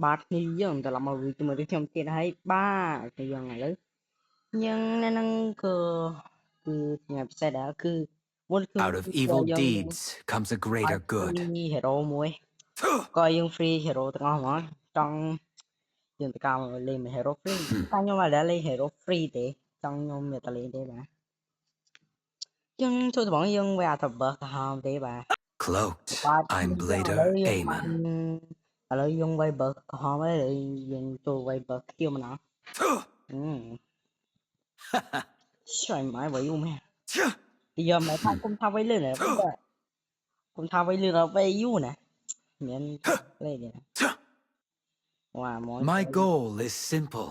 bát ni dươngแต่เรามาวิจารณ์ที่ชมเตียนให้บ้าคือยังไงเลยยังนั่นคือไงใช่แล้วคือวันคือ Out of ตัว evil ยัง deeds comes a ไป greater ฟรี good. เฮโร่มวยก็ยังฟรีเฮโร่ទាំងអស់ហ្មងចង់យើងទៅការលេងហេរ៉ូហ្វ្រីតែខ្ញុំអត់ដែលលេងហេរ៉ូហ្វ្រីទេចង់ខ្ញុំមានតែលេងទេបាទយើងចូលដំបងយើងវាអត់ទៅបើក្រហមទេបាទ Cloaked, បាទ I'm យើងឥឡូ Blader វយើងបាន Aemon. ឥឡូវយើងវាយបើក្រហមហើយយើងចូលវាយបើខៀវម្ដងឆ្ងាញ់ម៉ែវាយយូរមែនទីយកមកថាគុំថាវាយលឿនហ៎គុំថាវាយលឿនដល់វាយយូរណាមានលេងទេវ៉ាមក My goal is simple: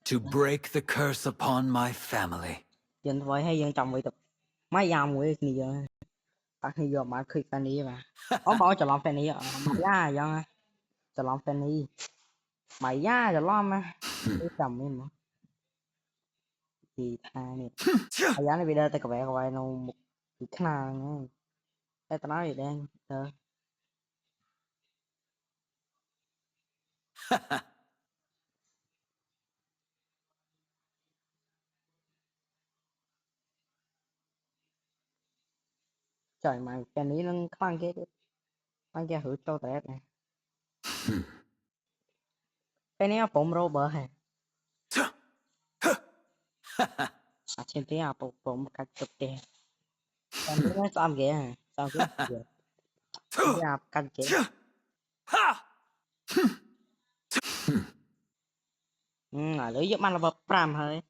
to break the curse upon my family. យើងធ្វើឲ្យយើងចាំវាយទៅមកយ៉ាមួយគ្នាតាគ្នាយកមកឃើញហ្វេនីបាទអូមកច្រឡំហ្វេនីមកយ៉ាយ៉ាងច្រឡំហ្វេនីមកយ៉ាច្រឡំណាចាំមែនមកទីថានេះអាយ៉ានេះវាដើរទៅកវ៉ែនៅមុខពីខ្នាហ្នឹងតែតណោយដែរtrời mày cái ní nó khoan cái hữu cho tẹt này cái ní bụng rô bờ hả à trên tí à bụng cách chụp kìa cái ní nó sao kìa sao kìa cái à cách kìa à lưỡi giúp ăn là bập pram hơi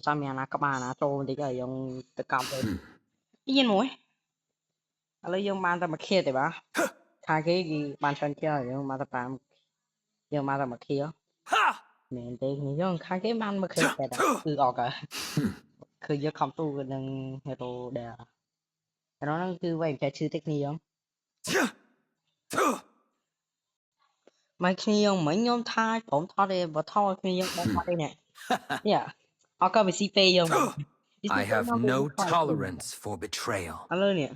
sao mày nà các bạn nà trâu thì cái dùng tự cầm rồi cái gì mũi lưỡi dùng mang ta mà kia thì bà khai cái gì bàn chân kia dùng mang ta pram dùng mang ta mà kia mình thì dùng khai cái mang mà kia cái đó cứ ở cảคือយកខំទូនឹងហេរ៉ូដែលអានោះគឺវាយចែកឈឺតិចគ្នាមកគ្នាយើងមិញខ្ញុំថាព្រមថតទេបើថតគ្នាយើងបងថតទេនេះនេះអត់ក៏វាស៊ីពេលយើង I have no tolerance for betrayal. ឥឡូវនេះ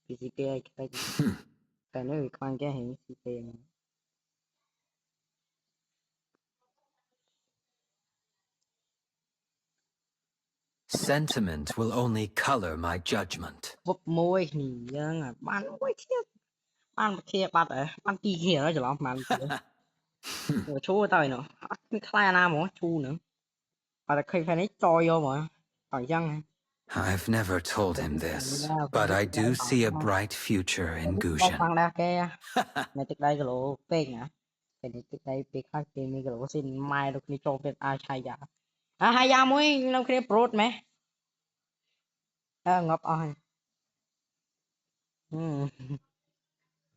វាស៊ីពេលគេតែនេះវាខ្លាំងគេហិស៊ីពេល Sentiment will only color my judgment. ពុកមួយគ្នាយើងបានមួយគ្នាបានមួយគ្នាបាត់ហើយបានពីរគ្នាហើយច្រឡំបានឈូទៅនោះអត់មានខ្លាយណាហ្មងឈូហ្នឹងអត់តែឃើញខាងនេះចយយកហ្មងអញ្ចឹង I've never told him this, but I do see a bright future in Gushan. ฟังแล้วแกในตึกได้กะโหลเป้งนะเป็นตึกได้เป้งข้างเกมมีกะโหลสินไม้ลูกนี่โจเป็นอาชายาหายามุ้ยน้ำเครียบโปรดไหมงับเอาให้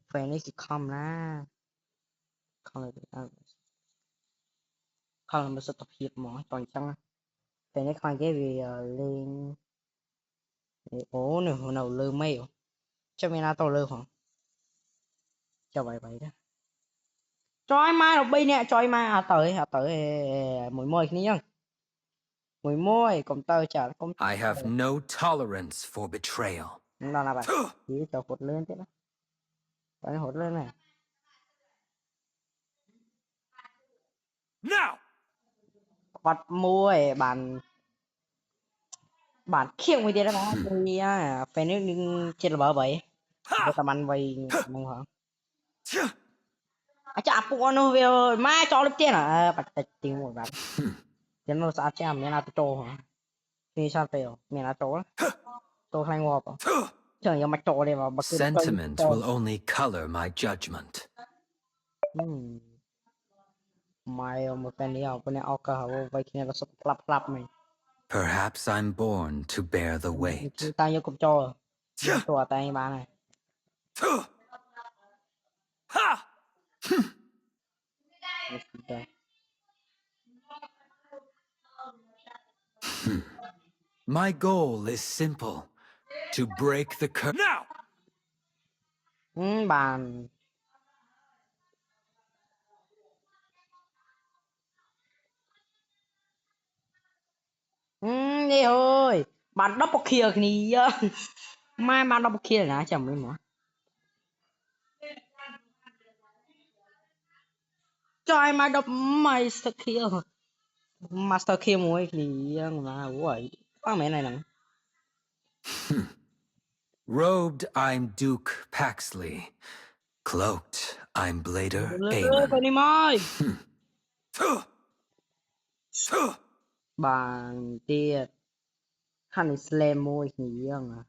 แฟนนี่สิคำนะคำเลยคำมันสตอพีบหมอตอนจังแฟนนี่คำแกวีเลงโอ้หนึ่งหัวเราลืมไม่จะมีนาตัวลืมของจะไปđó choi mai rồi bây nè choi mai tới mũi môi ní nhá mũi môi công tơ chả công I have no tolerance for betrayal. đó là bạn chỉ cho hụt lên thế đó phải hụt lên này Now, bắt môi bạn khiêng người đi đó mà đi phải nếu trên là bờ vậy cho tầm ăn vậy mong hả chả phụ nó về mai cho lúc tiền à bắt tiền một bạn tiền nó sao chả miền nào trâu hả đi sao về miền nào trâu trâu hay ngọt chẳng như mà trâu đây mà sentiment will only color my judgment. Mai một cái này ông này ông cả vậy kia nó sắp lap mày Perhaps I'm born to bear the weight. tao như cục trâu trâu tay ba này My goal is simple: to break the curse. Now, bàn đi ơi bạn double kill kìa mai bạn double kill nè chồng mình mà Join my đập Master Kill Master Kill muối thì mà ui có mẹ này nè Robed, I'm Duke Paxley. Cloaked, I'm Blader cái Amon. này mai bàn tia khăn slam muối thì mà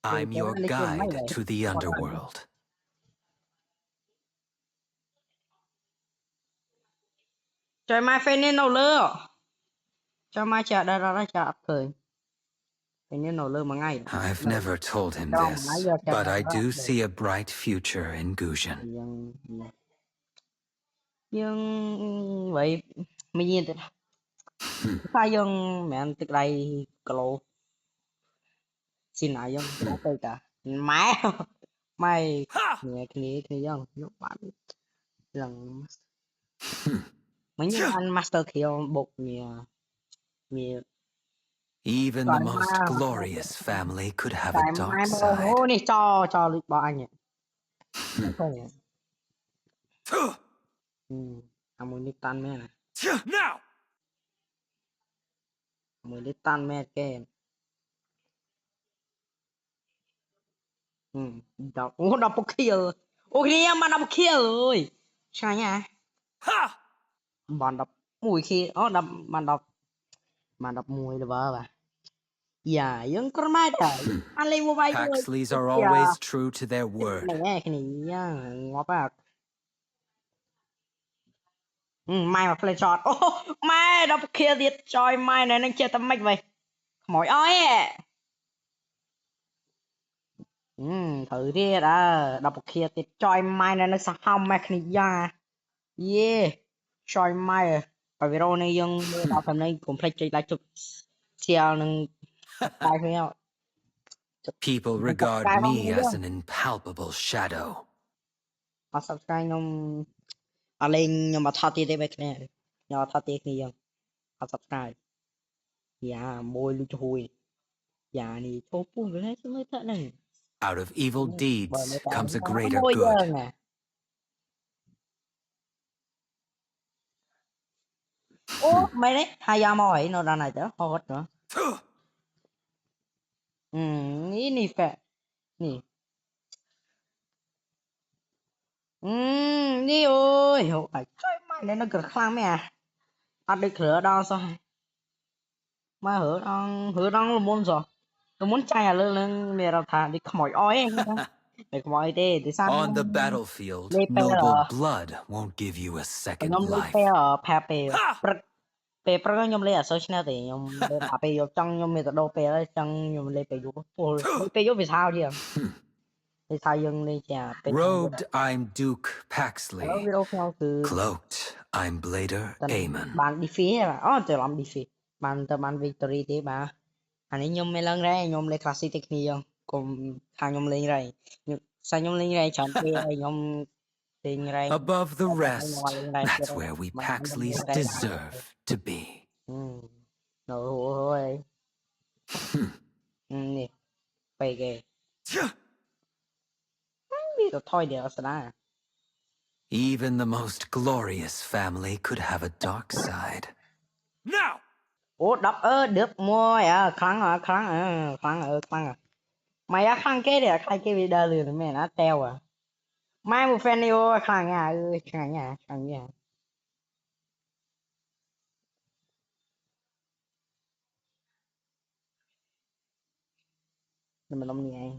I'm your guide to the underworld. Join my fan nên đâu lơ cho mai chả ra ra chả cười fan nên đâu lơ mà ngay I've never told him this, but I do see a bright future in Guzhan. nhưng vậy mình nhìn thấy sai dân mẹ anh từ đây cậu xin lại dân bố tôi cả má mày nghe cái dân nó bạn lần mấy những anh master kill bột mìa mìa Even Trời the most ma glorious family could have a trời mai dark mơ side. hố này cho được bao anh nhỉ anh muốn đi tan mẹ này Now! muốn đi tan mẹ cái đọc đọc một kill ôi đi mà đọc kill rồi sao nha bạn đọc mùi khi đọc bạn đọc mùi là vợ bà dạ vẫn có mai trời anh lên mobile rồi Paxleys are dạ always true to their cái word. này ngó bạc mai mà play shot ô mai đọc kia điệt trời mai này nó chơi tầm mạch vậy mỏi ơi thử đi đã đọc kia điệt trời mai này nó sao không mạch này ya yeah trời mai bởi vì rồi này dân đọc thầm này cũng play chơi lại chụp xèo nâng tay với nhau People regard me as an impalpable shadow. subscribe nhung lên nhưng mà thao tiền đây này nhờ thao tiền này dân subscribe dạ môi lưu chui dạ này chốt buồn rồi đấy chứ mới thật này Out of evil deeds comes a greater môi good. giờ nè ô mày đấy hai giờ mỏi nó ra này chứ hot nữa ní ní phẹ ní ní ơi hổ phải chơi mày đấy nó cực khang mẹ ăn được cửa đau sao mà hở đang là môn rồi tôi muốn chạy lên lên mẹ ra thà đi mỏi ói anh để mỏi thế thì sao On the battlefield, lấy pe noble ở blood won't give you a second nhóm lấy pe life. ở pe pe pe pro nhóm lấy ở social này thì nhóm lấy bà pe vô trong nhóm mình tự đâu pe ở trong nhóm lấy pe vô lấy pe vô vì sao chứ vì sao dân lấy chả pe Robed, I'm Duke ở Paxley. video theo từ Cloaked, I'm Blader Amon. bạn đi phía là từ làm đi phía bạn từ bạn victory thế bà anh ấy nhóm mấy lần đấy nhóm lấy classic technique không cùng hai nhóm lên đây sao nhóm lên đây chọn pe nhóm lên đây Above the rest, that's where we Paxleys deserve to be. rồi nèไปเกนี่ก็thôiเดี๋ยวสนะ Even the most glorious family could have a dark side. Now! โอ้ดับดึบมวยครั้งmày á khăn cái để khai cái video lừa mày nó teo mai một fan yêu khăn nhà khăn nhà nhưng mà đông nhẹ